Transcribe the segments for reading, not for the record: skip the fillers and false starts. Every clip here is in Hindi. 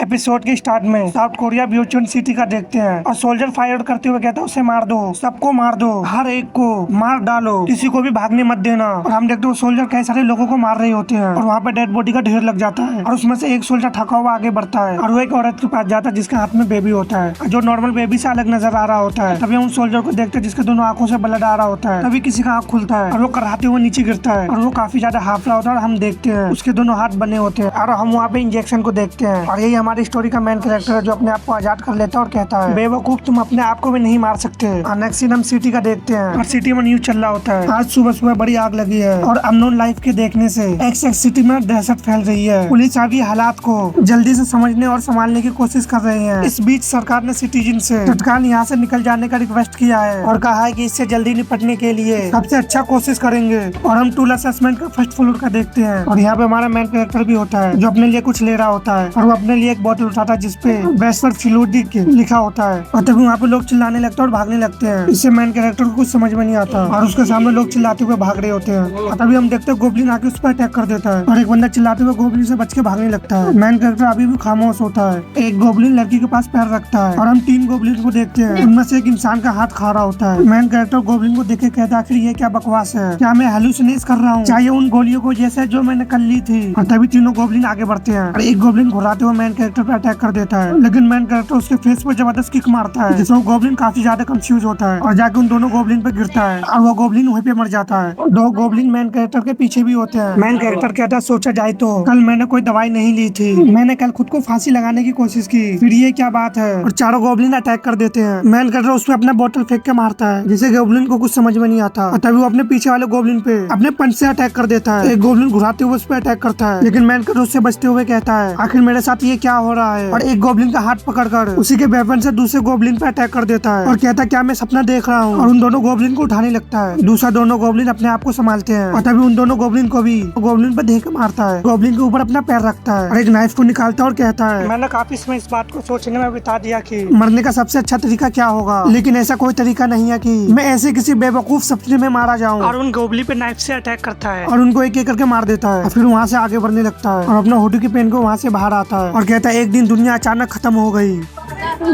एपिसोड के स्टार्ट में साउथ कोरिया ब्यूचन सिटी का देखते हैं और सोल्जर फायर करते हुए कहता है उसे मार दो, सबको मार दो, हर एक को मार डालो, किसी को भी भागने मत देना। और हम देखते हैं सोल्जर कई सारे लोगों को मार रहे होते हैं और वहाँ पे डेड बॉडी का ढेर लग जाता है और उसमें से एक सोल्जर थका हुआ आगे बढ़ता है और वो एक औरत के पास जाता है जिसके हाथ में बेबी होता है जो नॉर्मल बेबी से अलग नजर आ रहा होता है। तभी हम सोल्जर को देखते हैं जिसके दोनों आंखों से ब्लड आ रहा होता है। तभी किसी का आंख खुलता है और वो कराहते हुए नीचे गिरता है और वो काफी ज्यादा हाफला होता है और हम देखते हैं उसके दोनों हाथ बने होते हैं और हम वहाँ पे इंजेक्शन को देखते हैं। और यही हमारी स्टोरी का मेन कैरेक्टर है जो अपने आप को आजाद कर लेता है और कहता है बेवकूफ तुम अपने आप को भी नहीं मार सकते। नेक्स्ट सीन हम सिटी का देखते हैं और सिटी में न्यूज चल रहा होता है आज सुबह सुबह बड़ी आग लगी है और अननोन लाइफ के देखने से एक्स सिटी में दहशत फैल रही है। पुलिस अभी हालात को जल्दी से समझने और संभालने की कोशिश कर रहे हैं। इस बीच सरकार ने सिटीजन से तत्काल यहाँ से निकल जाने का रिक्वेस्ट किया है और कहा है कि इससे जल्दी निपटने के लिए सबसे अच्छा कोशिश करेंगे। और हम टूल असेसमेंट का फर्स्ट फ्लोर का देखते हैं और यहाँ पे हमारा मेन कैरेक्टर भी होता है जो अपने लिए कुछ ले रहा होता है और वो अपने लिए एक बोतल उठाता है जिसपे बेस्टर फिलूडिक लिखा होता है और तभी वहाँ पे लोग चिल्लाने लगते हैं और भागने लगते हैं। इससे मेन कैरेक्टर को कुछ समझ में नहीं आता और उसके सामने लोग चिल्लाते हुए भाग रहे होते हैं और तभी हम देखते हैं गोबलिन आके उस पर अटैक कर देता है और एक बंदा चिल्लाते हुए गोबलिन से बच के भागने लगता है। मेन कैरेक्टर अभी भी खामोश होता है। एक गोबलिन लड़की के पास पैर रखता है और हम 3 गोबलिन को देखते हैं उनमें से एक इंसान का हाथ खा रहा होता है। मेन कैरेक्टर गोबलिन को देख के कहता है आखिर ये क्या बकवास है, क्या मैं हेलुसिनेट कर रहा हूँ, चाहिए उन गोलियों को जैसे जो मैंने कल ली थी। और तभी तीनों गोबलिन आगे बढ़ते हैं और एक गोबलिन घुराते हुए मेन कैरेक्टर पर अटैक कर देता है लेकिन मेन कैरेक्टर उसके फेस पर जबरदस्त किक मारता है जिससे वो गोबलिन काफी ज्यादा कंफ्यूज होता है और जाके उन दोनों गोबलिन पे गिरता है और वो गोबलिन वहीं पे मर जाता है। 2 गोबलिन मेन कैरेक्टर के पीछे भी होते हैं। मेन कैरेक्टर कहता है सोचा जाए तो कल मैंने कोई दवाई नहीं ली थी, मैंने कल खुद को फांसी लगाने की कोशिश की, फिर ये क्या बात है। और चारों गोबलिन अटैक कर देते हैं। मेन कैरेक्टर उस पर अपना बोतल फेंक के मारता है जिसे गोबलिन को कुछ समझ में नहीं आता और तभी वो अपने पीछे वाले गोबलिन पे अपने पंच से अटैक कर देता है। एक गोबलिन घुराते हुए उस पर अटैक करता है लेकिन मेन कैरेक्टर उससे बचते हुए कहता है आखिर मेरे साथ ये क्या हो रहा है। और एक गोबलिन का हाथ पकड़कर उसी के वेपन से दूसरे गोबलिन पे अटैक कर देता है और कहता है क्या मैं सपना देख रहा हूँ और उन दोनों गोबलिन को उठाने लगता है। दूसरा दोनों गोबलिन अपने आप को संभालते हैं और तभी उन दोनों गोबलिन को भी गोबलिन पर देख मारता है। गोबलिन के ऊपर अपना पैर रखता है और एक नाइफ को निकालता है और कहता है मैंने काफी समय इस बात को सोचने में बिता दिया कि मरने का सबसे अच्छा तरीका क्या होगा, लेकिन ऐसा कोई तरीका नहीं है कि मैं ऐसे किसी बेवकूफ सपने में मारा जाऊं। और उन गोबलिन पे नाइफ से अटैक करता है और उनको एक एक करके मार देता है। फिर वहाँ से आगे बढ़ने लगता है और अपना हुडी की पेन को वहाँ से बाहर आता है और कहता है एक दिन दुनिया अचानक खत्म हो गई।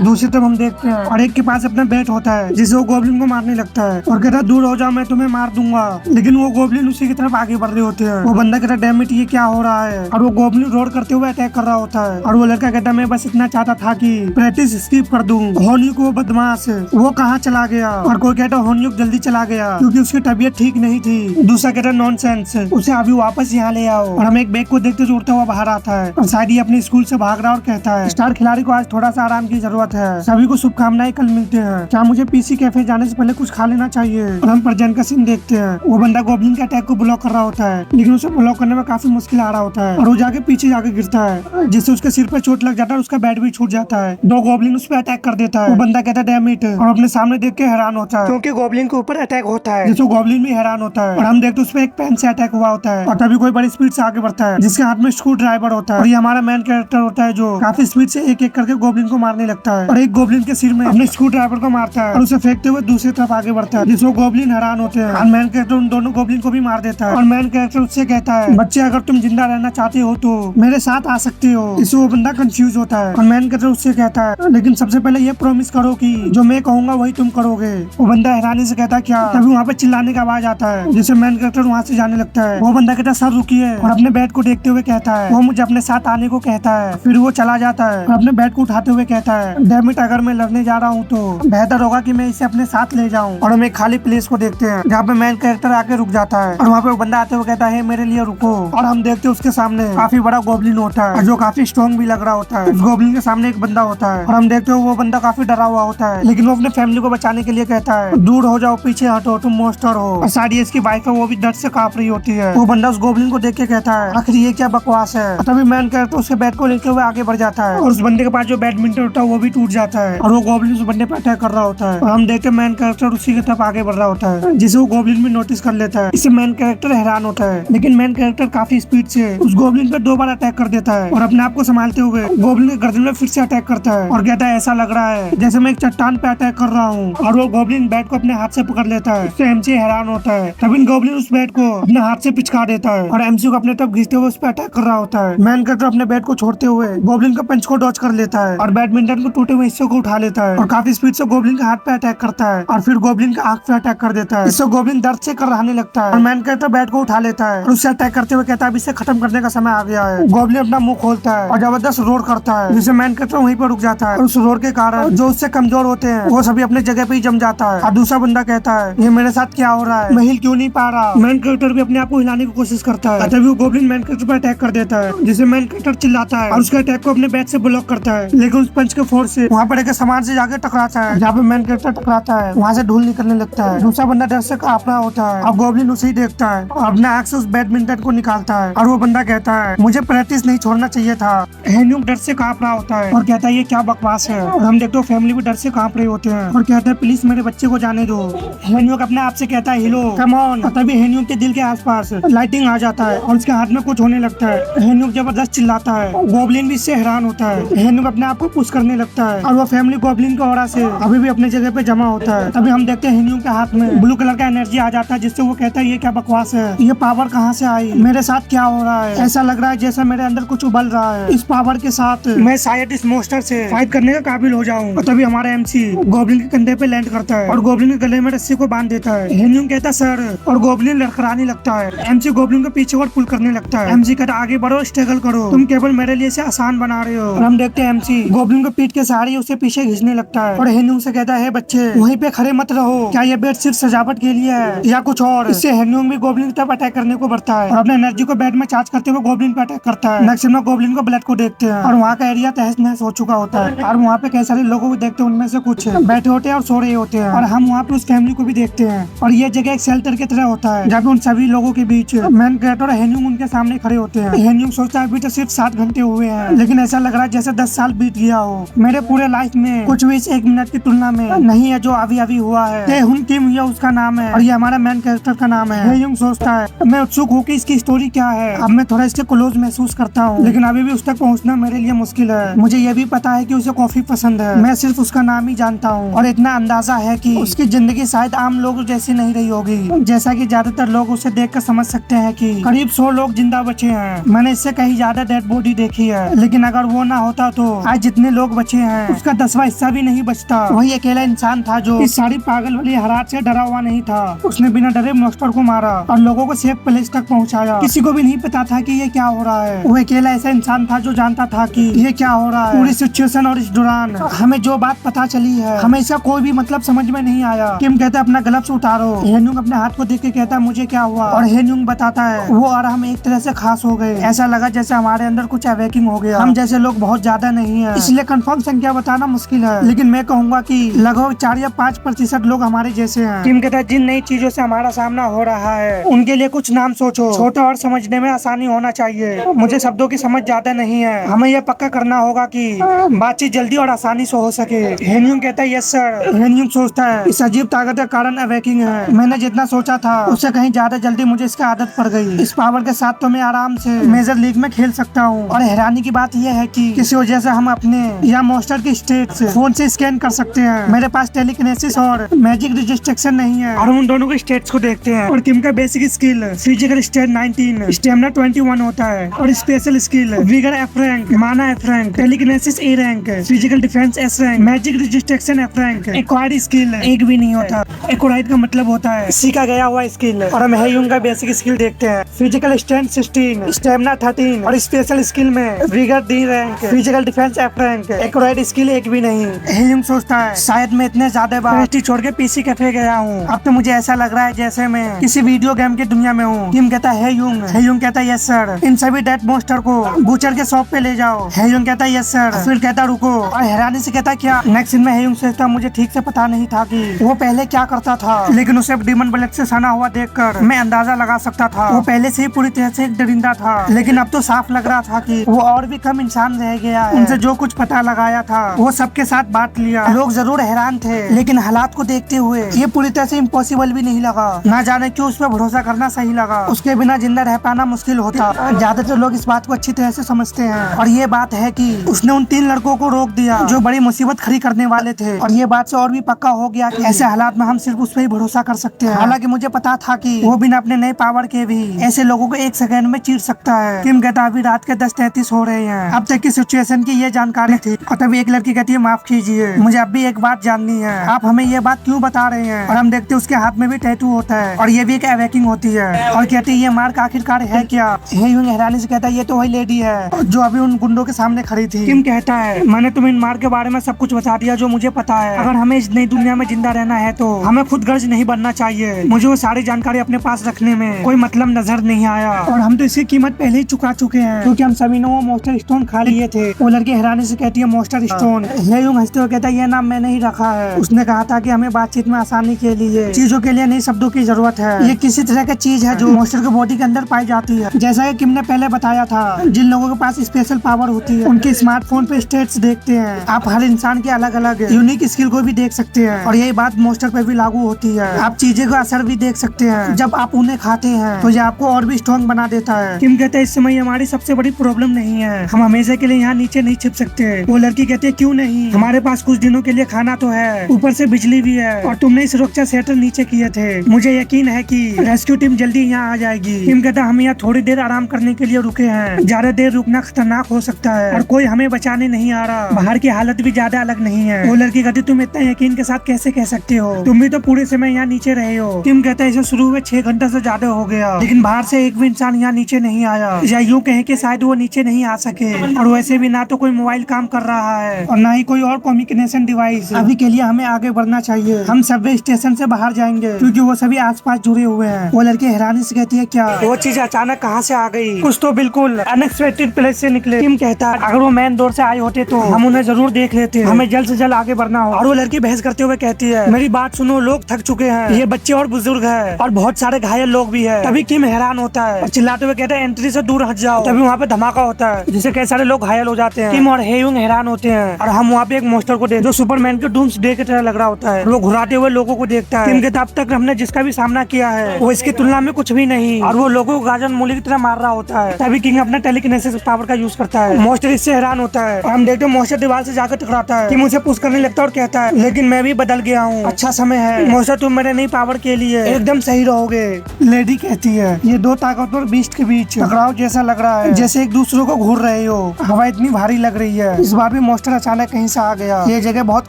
दूसरी तरफ हम देखते हैं और एक के पास अपना बैट होता है जिसे वो गोबलिन को मारने लगता है और कहता है दूर हो जाओ मैं तुम्हें मार दूंगा, लेकिन वो गोबलिन उसी की तरफ आगे बढ़ रहे होते हैं। वो बंदा कहता है डैम इट ये क्या हो रहा है और वो गोबलिन रोड करते हुए अटैक कर रहा होता है और वो लड़का कहता है मैं बस इतना चाहता था कि प्रैक्टिस स्किप कर दूं, होन्युक वो बदमाश वो कहाँ चला गया। और कोई कहता है होन्युक जल्दी चला गया क्योंकि उसकी तबीयत ठीक नहीं थी। दूसरा कहता है नॉनसेंस, उसे अभी वापस यहाँ ले आओ। और हम एक बैग को देखते उड़ता हुआ बाहर आता है और शायद ये अपने स्कूल से भाग रहा और कहता है स्टार खिलाड़ी को आज थोड़ा सा आराम की जरूरत है, सभी को शुभकामनाएं, कल मिलते हैं, क्या मुझे पीसी कैफे जाने से पहले कुछ खा लेना चाहिए। और हम प्रजन का सीन देखते हैं वो बंदा गोबलिन के अटैक को ब्लॉक कर रहा होता है लेकिन उसे ब्लॉक करने में काफी मुश्किल आ रहा होता है और वो जाके पीछे जाके गिरता है जिससे उसके सिर पर चोट लग जाता है, उसका बैट भी छूट जाता है। 2 गोबलिन उस पर अटैक कर देता है। वो बंदा कहता है डैम इट और अपने सामने देख के हैरान होता है क्योंकि गोबलिन के ऊपर अटैक होता है जिससे गोबलिन भी हैरान होता है। और हम देखते उस पर एक पेन से अटैक हुआ होता है और तभी कोई बड़ी स्पीड से आगे बढ़ता है जिसके हाथ में स्क्रू ड्राइवर होता है और ये हमारा मेन कैरेक्टर होता है जो काफी स्पीड से एक एक करके गोबलिन को मारने लगता है और एक गोबलिन के सिर में अपने स्क्रू ड्राइवर को मारता है और उसे फेंकते हुए दूसरी तरफ आगे बढ़ता है जिसको गोबलिन हैरान होते हैं और मेन कैरेक्टर उन दोनों गोबलिन को भी मार देता है। और मेन कैरेक्टर उससे कहता है बच्चे अगर तुम जिंदा रहना चाहते हो तो मेरे साथ आ सकते हो। इससे वो बंदा कंफ्यूज होता है और मेन कैरेक्टर उससे कहता है लेकिन सबसे पहले ये प्रॉमिस करो कि जो मैं कहूंगा वही तुम करोगे। वो बंदा हैरानी से कहता है क्या। तभी वहाँ पे चिल्लाने का आवाज आता है जिससे मेन कैरेक्टर वहाँ से जाने लगता है। वो बंदा कहता है सर रुकिए और अपने बैट को देखते हुए कहता है वो मुझे अपने साथ आने को कहता है। फिर वो चला जाता है और अपने बैट को उठाते हुए कहता है डैम इट अगर मैं लड़ने जा रहा हूँ तो बेहतर होगा कि मैं इसे अपने साथ ले जाऊं। और हम एक खाली प्लेस को देखते हैं जहाँ पे मेन कैरेक्टर आके रुक जाता है और वहाँ पे वो बंदा आते हुए कहता है मेरे लिए रुको। और हम देखते हैं उसके सामने काफी बड़ा गोबलिन होता है जो काफी स्ट्रॉन्ग भी लग रहा होता है। उस गोबलिन के सामने एक बंदा होता है और हम देखते हैं वो बंदा काफी डरा हुआ होता है लेकिन वो अपने फैमिली को बचाने के लिए कहता है दूर हो जाओ, पीछे हटो, तुम मोस्टर हो। और शायद इसकी वाइफ है वो भी दर्द से कांप रही होती है। वो बंदा उस गोबलिन को देख के कहता है आखिर ये क्या बकवास है। तभी मेन कैरेक्टर उसके बैट को लेते हुए आगे बढ़ जाता है और उस बंदे के पास जो बैडमिंटन होता है वो वो भी टूट जाता है और वो गोब्लिन उस बंदे पे अटैक कर रहा होता है और हम देखते हैं मैन कैरेक्टर उसी की तरफ आगे बढ़ रहा होता है, जिसे वो गोब्लिन भी नोटिस कर लेता है। इससे मैन कैरेक्टर हैरान होता है, लेकिन मैन कैरेक्टर काफी स्पीड से उस गोब्लिन पे 2 बार अटैक कर देता है और अपने आप को संभालते हुए गोब्लिन के गर्दन में फिर से अटैक करता है और कहता है ऐसा लग रहा है जैसे मैं एक चट्टान पे अटैक कर रहा हूँ। और वो गोब्लिन बैट को अपने हाथ से पकड़ लेता है। उससे एमसी हैरान होता है, तभी गोब्लिन उस बैट को अपने हाथ से पिचका देता है और एमसी को अपने तरफ घिसते हुए उस पर अटैक कर रहा होता है। मैन कैरेक्टर अपने बैट को छोड़ते हुए गोब्लिन के पंच को डॉच कर लेता है और बैडमिंटन को टूटे हुए हिस्से को उठा लेता है और काफी स्पीड से गोब्लिन के हाथ पे अटैक करता है और फिर गोब्लिन के आंख पे अटैक कर देता है। इससे गोब्लिन दर्द से कराहने लगता है और मैन कैरेक्टर बैट को उठा लेता है और उससे अटैक करते हुए कहता है इसे खत्म करने का समय आ गया है। गोब्लिन अपना मुंह खोलता है और जबरदस्त रोर करता है, जिससे मैन कैरेक्टर वहीं पर रुक जाता है और उस रोर के कारण जो उससे कमजोर होते हैं वो सभी अपने जगह पे ही जम जाता है। और दूसरा बंदा कहता है ये मेरे साथ क्या हो रहा है, मैं हिल क्यों नहीं पा रहा। मैन कैरेक्टर भी अपने आप को हिलाने की कोशिश करता है, तभी वो गोब्लिन मैन कैरेक्टर पर अटैक कर देता है, जिससे मैन कैरेक्टर चिल्लाता है और उसके अटैक को अपने बैट से ब्लॉक करता है। लेकिन उस पंच के फोर्स से वहाँ पर एक सामान से जाके टकराता है, जहाँ पे मैन कैरेक्टर टकराता है वहाँ से धूल निकलने लगता है। दूसरा बंदा डर से कांप रहा होता है। अब गोब्लिन उसे ही देखता है और अपने आंख से उस बैडमिंटन को निकालता है और वो बंदा कहता है मुझे प्रैक्टिस नहीं छोड़ना चाहिए था। हेन्यूक डर से कांप रहा होता है और कहता है ये क्या बकवास है। और हम देखते हो फैमिली भी डर से कांप रहे होते हैं और कहते हैं प्लीज मेरे बच्चे को जाने दो। हेन्यूक अपने आप से कहता है हिलो कम ऑन। तभी हेन्यूक के दिल के आसपास लाइटिंग आ जाता है और उसके हाथ में कुछ होने लगता है। हेन्यूक जबरदस्त चिल्लाता है, गोब्लिन भी इससे हैरान होता है। हेन्यूक अपने आप को पुश करने लगता है और वो फैमिली गोब्लिन के ऑरा से अभी भी अपने जगह पे जमा होता है। तभी हम देखते हैं हेन्यूक के हाथ में ब्लू कलर का एनर्जी आ जाता है, जिससे वो कहता है ये क्या बकवास है, ये पावर कहाँ से आई, मेरे साथ क्या हो रहा है। ऐसा लग रहा है जैसा मेरे अंदर कुछ उबल रहा है, इस पावर के साथ मैं शायद इस मोस्टर से फाइट करने का काबिल हो जाऊं। और तभी हमारा एमसी गोब्लिन के कंधे पे लैंड करता है और गोब्लिन के गले में रस्सी को बांध देता है। हेन्यूक कहता सर और गोब्लिन लड़खड़ाने लगता है। एमसी गोब्लिन को पीछे और पुल करने लगता है। एमसी कहता आगे बढ़ो, स्ट्रगल करो, तुम केवल मेरे लिए इसे आसान बना रहे हो। और हम देखते हैं एमसी गोब्लिन को पीट के सहारे उसे पीछे खींचने लगता है और हेन्यूक से कहता है बच्चे वहीं पे खड़े मत रहो, क्या ये बेट सिर्फ सजावट के लिए है या कुछ और। इससे हेन्यूक भी गोब्लिन की तरफ अटैक करने को बढ़ता है और अपने एनर्जी को बैट में चार्ज करते हुए गोब्लिन पे अटैक करता है। नेक्स्ट में गोब्लिन को ब्लड को देखते हैं और वहाँ का एरिया तहस नहस हो चुका होता है और वहाँ पे कई सारे लोगों को देखते हैं, उनमें से कुछ बैठे होते हैं और सो रहे होते हैं और हम वहाँ पे उस फैमिली को भी देखते हैं। और ये जगह एक शेल्टर की तरह होता है जहाँ पे उन सभी लोगों के बीच मैन कैरेक्टर और हेन्यूक उनके सामने खड़े होते हैं। हेन्यूक सोचता है अभी तो सिर्फ 7 घंटे हुए हैं, लेकिन ऐसा लग रहा है जैसे 10 साल बीत गया हो। मेरे पूरे लाइफ में कुछ भी इस 1 मिनट की तुलना में नहीं है जो अभी अभी हुआ है। किम ये उसका नाम है और ये हमारा मैन कैरेक्टर का नाम है। हेन्यूक सोचता है मैं उत्सुक हूँ कि इसकी स्टोरी क्या है। अब मैं थोड़ा इसके क्लोज महसूस करता हूँ, लेकिन अभी भी उस तक पहुँचना मेरे लिए मुश्किल है। मुझे ये भी पता है कि उसे कॉफी पसंद है, मैं सिर्फ उसका नाम ही जानता हूँ और इतना अंदाजा है कि उसकी जिंदगी शायद आम लोगों जैसी नहीं रही होगी। जैसा कि ज्यादातर लोग उसे देखकर समझ सकते हैं कि करीब 100 लोग जिंदा बचे हैं। मैंने इससे कहीं ज्यादा डेड बॉडी देखी है, लेकिन अगर वो ना होता तो आज जितने लोग बचे हैं उसका 10वां हिस्सा भी नहीं बचता। वही अकेला इंसान था जो इस सारी पागल वाली हरात से डरा हुआ नहीं था। उसने बिना डरे मॉन्स्टर को मारा और लोगों को सेफ प्लेस तक पहुँचाया। किसी को भी नहीं पता था कि ये क्या हो रहा है। वो अकेला ऐसा इंसान था जो जानता था कि ये क्या हो रहा है। पूरी सिचुएशन और इस दौरान हमें जो बात पता चली है हमें इसका कोई भी मतलब समझ में नहीं आया। किम कहता है अपना ग्लव्स उतारो। हेन्यूक अपने हाथ को देख के कहता है मुझे क्या हुआ और हेन्यूक बताता है वो और हम एक तरह से खास हो गए। ऐसा लगा जैसे हमारे अंदर कुछ अवेकिंग हो गया। हम जैसे लोग बहुत ज्यादा नहीं है, इसलिए कंफर्म संख्या बताना मुश्किल है, लेकिन मैं कहूँगा कि लगभग 4 या 5% लोग हमारे जैसे हैं। किम कहता है जिन नई चीजों से हमारा सामना हो रहा है उनके लिए कुछ नाम सोचो, छोटा और समझने में आसानी होना चाहिए। मुझे शब्दों की समझ ज्यादा नहीं है, हमें यह पक्का करना होगा कि बातचीत जल्दी और आसानी से हो सके। हेन्यूक कहता है यस सर। हेन्यूक सोचता है इस अजीब ताकत का कारण अवेकिंग है। मैंने जितना सोचा था उससे कहीं ज्यादा जल्दी मुझे इसकी आदत पड़ गई। इस पावर के साथ तो मैं आराम से मेजर लीग में खेल सकता हूँ। और हैरानी की बात यह है कि किसी वजह से हम अपने या मॉन्स्टर की स्टेट्स फोन से स्कैन कर सकते हैं। मेरे पास टेलीकिनेसिस और मैजिक रजिस्ट्रेक्शन नहीं है और उन दोनों के स्टेट्स को देखते हैं। और किम का basic skill physical state 19, stamina 21 होता है और special skill vigor F rank, mana F rank, telekinesis A rank, physical defense S rank, magic resistance F rank. Acquired skill एक भी नहीं होता। एक्वायर्ड का मतलब होता है सीखा गया हुआ स्किल। और हम हेन्यूक का बेसिक स्किल देखते हैं। फिजिकल स्ट्रेंथ 16, स्टेमिना 13 और स्पेशल स्किल में vigour D rank, physical defence F rank, acquired skill एक भी नहीं। हेन्यूक सोचता है शायद मैं इतने ज्यादा बार छोड़ के पीसी कैफे गया हूँ, अब तो मुझे ऐसा लग रहा है जैसे मैं किसी वीडियो गेम की दुनिया में हूँ। किम कहता है हेन्यूक कहता है यस सर। इन सभी डेड मॉन्स्टर को बूचर के शॉप पे ले जाओ। हेन्यूक कहता है यस सर। फिर कहता रुको और हैरानी से कहता क्या। नेक्स्ट सीन में हेन्यूक सोचता मुझे ठीक से पता नहीं था कि वो पहले क्या कर करता था, लेकिन उसे डीमन ब्लड से सना हुआ देखकर मैं अंदाजा लगा सकता था वो पहले से ही पूरी तरह से एक दरिंदा था। लेकिन अब तो साफ लग रहा था कि वो और भी कम इंसान रह गया है। उनसे जो कुछ पता लगाया था वो सबके साथ बांट लिया। लोग जरूर हैरान थे, लेकिन हालात को देखते हुए ये पूरी तरह से इम्पॉसिबल भी नहीं लगा। ना जाने क्यों उस पर भरोसा करना सही लगा। उसके बिना जिंदा रह पाना मुश्किल होता। ज्यादातर लोग इस बात को अच्छी तरह से समझते हैं, और ये बात है कि उसने उन 3 लड़कों को रोक दिया जो बड़ी मुसीबत खड़ी करने वाले थे। और ये बात से और भी पक्का हो गया कि ऐसे हालात में हम सिर्फ उस पर ही भरोसा कर सकते हैं। हालांकि मुझे पता था कि वो बिना अपने नए पावर के भी ऐसे लोगों को 1 सेकंड में चीर सकता है। किम कहता अभी रात के 10:33 हो रहे हैं। अब तक की सिचुएशन की ये जानकारी थी। और तभी एक लड़की कहती है माफ कीजिए, मुझे अब भी एक बात जाननी है, आप हमें ये बात क्यों बता रहे हैं। और हम देखते उसके हाथ में भी टैटू होता है और ये भी एक अवेकिंग होती है। और कहती है ये मार्क आखिरकार है क्या। ह्यूंग हैरानी से कहता है ये तो वही लेडी है जो अभी उन गुंडों के सामने खड़ी थी। किम कहता है मैंने तुम्हें इन मार्क के बारे में सब कुछ बता दिया जो मुझे पता है। अगर हमें इस नई दुनिया में जिंदा रहना है तो हमें खुद गर्ज नहीं बनना चाहिए। मुझे वो सारी जानकारी अपने पास रखने में कोई मतलब नजर नहीं आया, और हम तो इसकी कीमत पहले ही चुका चुके हैं क्योंकि हम सभी ने वो मोस्टर स्टोन खा लिए थे। वो लड़की हैरानी से कहती है मोस्टर स्टोन। ह्यूंग हंसते हुए कहता है ये नाम मैंने ही रखा है। उसने कहा था कि हमें बातचीत में आसानी के लिए चीजों के लिए नई शब्दों की जरूरत है। ये किसी तरह की चीज है जो मोस्टर के बॉडी के अंदर पाई जाती है। जैसा कि किम ने पहले बताया था, जिन लोगों के पास स्पेशल पावर होती है उनके स्मार्टफोन पे स्टेट्स देखते हैं। आप हर इंसान के अलग अलग यूनिक स्किल को भी देख सकते हैं, और यही बात मोस्टर पे भी लागू होती है। आप चीजें का असर भी देख सकते हैं। जब आप उन्हें खाते हैं तो ये आपको और भी स्ट्रॉन्ग बना देता है। किम कहते हैं इस समय हमारी सबसे बड़ी प्रॉब्लम नहीं है, हम हमेशा के लिए यहाँ नीचे नहीं छिप सकते। वो लड़की कहती है क्यों नहीं, हमारे पास कुछ दिनों के लिए खाना तो है, ऊपर से बिजली भी है, और तुमने सुरक्षा सेटर नीचे किए थे। मुझे यकीन है कि रेस्क्यू टीम जल्दी यहाँ आ जाएगी। किम कहता हम यहाँ थोड़ी देर आराम करने के लिए रुके हैं, ज्यादा देर रुकना खतरनाक हो सकता है और कोई हमें बचाने नहीं आ रहा। बाहर की हालत भी ज्यादा अलग नहीं है। वो लड़की कहती तुम इतना यकीन के साथ कैसे कह सकते हो, तुम भी तो पूरे समय यहाँ नीचे रहे हो। किम कहता है इसे शुरू में 6 घंटे से ज्यादा हो गया, लेकिन बाहर से एक भी इंसान यहाँ नीचे नहीं आया, या यूँ कहें कि शायद वो नीचे नहीं आ सके। और वैसे भी ना तो कोई मोबाइल काम कर रहा है और ना ही कोई और कम्युनिकेशन डिवाइस। अभी के लिए हमें आगे बढ़ना चाहिए, हम सबवे स्टेशन से बाहर जाएंगे क्योंकि वो सभी आसपास जुड़े हुए हैं। वो लड़की हैरानी से कहती है क्या वो चीज अचानक कहाँ से आ गई, कुछ तो बिल्कुल अनएक्सपेक्टेड प्लेस से निकले। किम कहता है अगर वो मेन डोर से आए होते तो हम उन्हें जरूर देख लेते, हमें जल्द से जल्द आगे बढ़ना हो। और वो लड़की बहस करते हुए कहती है मेरी बात सुनो, लोग थक चुके हैं, ये बच्चे और बुजुर्ग है और बहुत सारे घायल लोग भी है। तभी किम हैरान होता है और चिल्लाते हुए कहते हैं एंट्री से दूर हट जाओ। तभी वहाँ पे धमाका होता है जिससे कई सारे लोग घायल हो जाते हैं। किम और ह्यूंग हैरान होते हैं और हम वहाँ पे एक मोस्टर को देखते जो सुपरमैन के डूम्सडे की तरह लग रहा होता है। वो घुराते हुए लोगों को देखता है। किम कहता अब तक हमने जिसका भी सामना किया है वो इसकी तुलना में कुछ भी नहीं, और वो लोगों को गाजर मूली की तरह मार रहा होता है। तभी किंग अपना टेलीकिनेसिस पावर का यूज करता है। मोस्टर इससे हैरान होता है और हम देखते हैं मोस्टर दीवार से जाकर टकराता है। किम उसे पुश करने लगता है और कहता है लेकिन मैं भी बदल गया हूँ, अच्छा समय है मोस्टर, तुम मेरे नई पावर के लिए एकदम सही रहोगे। लेडी कहती है ये 2 ताकतवर बीस्ट के बीच टकराव जैसा लग रहा है, जैसे एक दूसरे को घूर रहे हो। हवा इतनी भारी लग रही है। इस बार भी मोस्टर अचानक कहीं से आ गया। ये जगह बहुत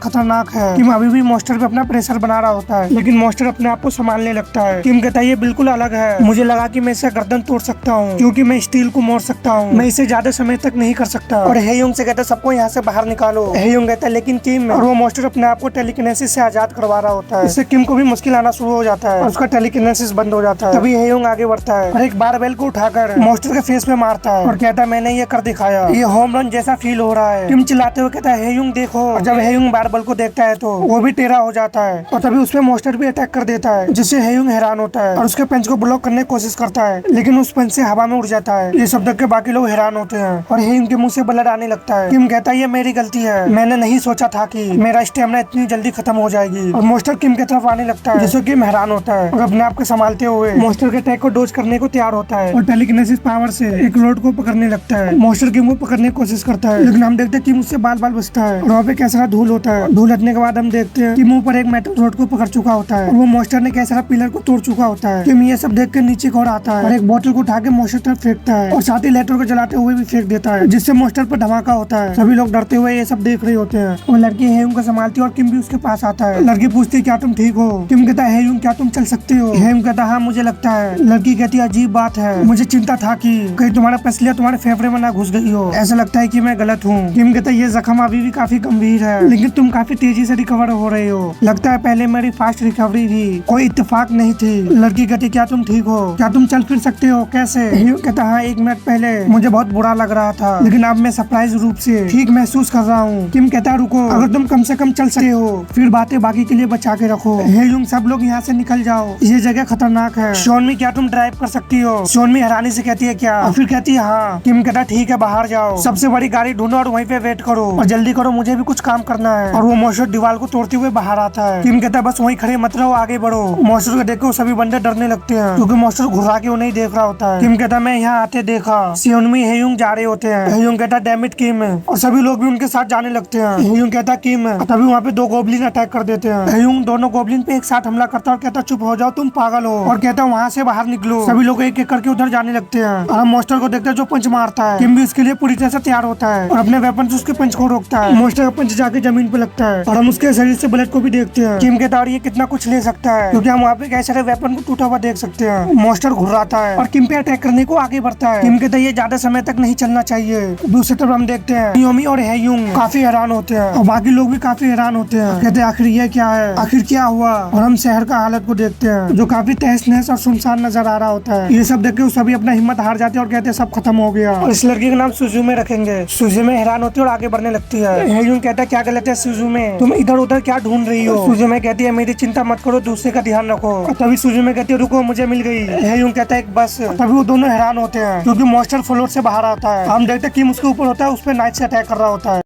खतरनाक है। किम अभी भी मोस्टर पे अपना प्रेशर बना रहा होता है, लेकिन मोस्टर अपने आप को संभालने लगता है। किम कहता है ये बिल्कुल अलग है, मुझे लगा कि मैं इसे गर्दन तोड़ सकता हूँ क्योंकि मैं स्टील को मोड़ सकता हूँ, मैं इसे ज्यादा समय तक नहीं कर सकता। और ह्यूंग से कहता है सबको यहाँ से बाहर निकालो। ह्यूंग कहता है लेकिन किम, और वो मोस्टर अपने आप को टेलीकिनेसिस से आजाद करवा रहा होता है। इससे किम को भी मुश्किल आना शुरू हो जाता है और उसका टेलीकिनेसिस बंद हो जाता है। तभी ह्यूंग आगे बढ़ता है और एक बारबेल को उठाकर मोस्टर के फेस में मारता है और कहता है मैंने ये कर दिखाया, ये होम रन जैसा फील हो रहा है। किम चिल्लाते हुए कहता है ह्यूंग देखो, और जब ह्यूंग बारबेल को देखता है तो वो भी टेढ़ा हो जाता है और तभी उसपे मोस्टर भी अटैक कर देता है, जिससे ह्यूंग हैरान होता है और उसके पंच को ब्लॉक करने की कोशिश करता है, लेकिन उस पंच से हवा में उड़ जाता है। ये सब देख के बाकी लोग हैरान होते हैं और ह्यूंग के मुंह से ब्लड आने लगता है। किम कहता है ये मेरी गलती है, मैंने नहीं सोचा था कि मेरा स्टेमिना इतनी जल्दी खत्म हो जाएगी। और मोस्टर किम की तरफ आने लगता है, जिससे किम हैरान होता है और अपने आप को संभालते हुए मोस्टर के अटैक को डोज करने को तैयार होता है और टेलीकिनेसिस पावर से एक रोड को पकड़ने लगता है। मोस्टर किम को पकड़ने की कोशिश करता है, लेकिन हम देखते हैं किम उससे बाल बाल बचता है और वहाँ पे कैसा धूल होता है। धूल हटने के बाद हम देखते हैं कि मुंह पर एक मेटल रोड को पकड़ चुका होता है और वो मोस्टर ने कैसा पिलर को तोड़ चुका होता है। किम ये सब देख कर नीचे को आता है और एक बोतल को उठा के मोस्टर तरफ फेंकता है और साथ ही लेटर को जलाते हुए भी फेंक देता है, जिससे मोस्टर पर धमाका होता है। सभी लोग डरते हुए ये सब देख रहे होते हैं। वो लड़की ह्यूंग को संभालती है और किम भी उसके पास आता है। लड़की पूछती है क्या तुम ठीक हो। किम कहता है ह्यूंग क्या तुम चल सकते हो। ह्यूंग कहता है हाँ मुझे लगता है। लड़की कहती है अजीब बात है, मुझे चिंता था कि कहीं तुम्हारा पसलियां तुम्हारे फेफड़े में ना घुस गई हो, ऐसा लगता है कि मैं गलत हूँ। किम कहता है ये जख्म अभी भी काफी गंभीर है, लेकिन तुम काफी तेजी से रिकवर हो रहे हो, लगता है पहले मेरी फास्ट रिकवरी भी कोई इत्तेफाक नहीं थी। लड़की कहती क्या तुम ठीक हो, क्या तुम चल फिर सकते हो, कैसे। ह्यूंग कहता है 1 मिनट पहले मुझे बहुत बुरा लग रहा था, लेकिन अब मैं सरप्राइज रूप से ठीक महसूस कर रहा हूँ। किम कहता है रुको, अगर तुम कम से कम चल सकते हो फिर बातें बाकी के लिए बचा के रखो। रखो। हे यूंग सब लोग यहाँ से निकल जाओ, ये जगह खतरनाक है। शोनमी क्या तुम ड्राइव कर सकती हो? शोनमी हैरानी से कहती है क्या? और फिर कहती है हाँ। किम कहता ठीक है बाहर जाओ, सबसे बड़ी गाड़ी ढूंढो और वहीं पे वेट करो और जल्दी करो, मुझे भी कुछ काम करना है। और वो मॉन्स्टर दीवार को तोड़ते हुए बाहर आता है। किम कहता है बस वहीं खड़े मत रहो, आगे बढ़ो। मॉन्स्टर को देखो सभी बंदे डरने लगते हैं क्योंकि मॉन्स्टर घुरा के उन्हें देख रहा होता है। किम कहता मैं यहाँ आते देखा। शोनमी हेयुंग जा रहे होते हैं। हेयुंग कहता डैम इट किम, और सभी लोग भी उनके साथ जाने लगते हैं। हेयुंग कहता किम, तभी वहाँ पे दो गोबलिन अटैक कर देते हैं। हेयुंग दोनों गोबलिन पे एक साथ हमला करता है और कहता चुप हो जाओ तुम पागल हो, और कहता वहाँ से बाहर निकलो। सभी लोग एक एक करके उधर जाने लगते हैं और हम मॉन्स्टर को देखते हैं जो पंच मारता है। किम भी इसके लिए पूरी तरह से तैयार होता है और अपने वेपन से उसके पंच को रोकता है। मॉन्स्टर का पंच जाके जमीन पे लगता है और हम उसके शरीर से ब्लड को भी देखते हैं। किम कहता है ये कितना कुछ ले सकता है, क्योंकि हम वहाँ पे कई सारे वेपन को टूटा हुआ देख सकते हैं। मॉन्स्टर घुर्राता है और किम पे अटैक करने को आगे बढ़ता है। किम कहता है ये ज्यादा समय तक नहीं चलना चाहिए। दूसरी तरफ हम देखते हैं नियोमी और हेयुंग काफी हैरान होते हैं और बाकी लोग भी काफी हैरान होते हैं। कहते हैं आखिर ये क्या है, आखिर क्या हुआ। और हम शहर का हालत को देखते हैं जो काफी तहस नहस और सुनसान नजर आ रहा होता है। ये सब देख के सभी अपना हिम्मत हार जाते हैं और कहते हैं सब खत्म हो गया और इस लड़की का नाम सुजुमे रखेंगे। सुजुमे हैरान होती है और आगे बढ़ने लगती है। हेयुंग कहता है क्या गलत है सुजुमे, तुम इधर उधर क्या ढूंढ रही हो? सुजुमे कहती है मेरी चिंता मत करो, दूसरे का ध्यान रखो। तभी सुजुमे कहती है रुको मुझे मिल गई। हेयुंग कहता है एक बस। तभी वो दोनों हैरान होते हैं क्योंकि मॉन्स्टर फ्लोर से बाहर आता है। हम देखते हैं किम उसके ऊपर होता है, उस पर नाइट से अटैक कर रहा होता है।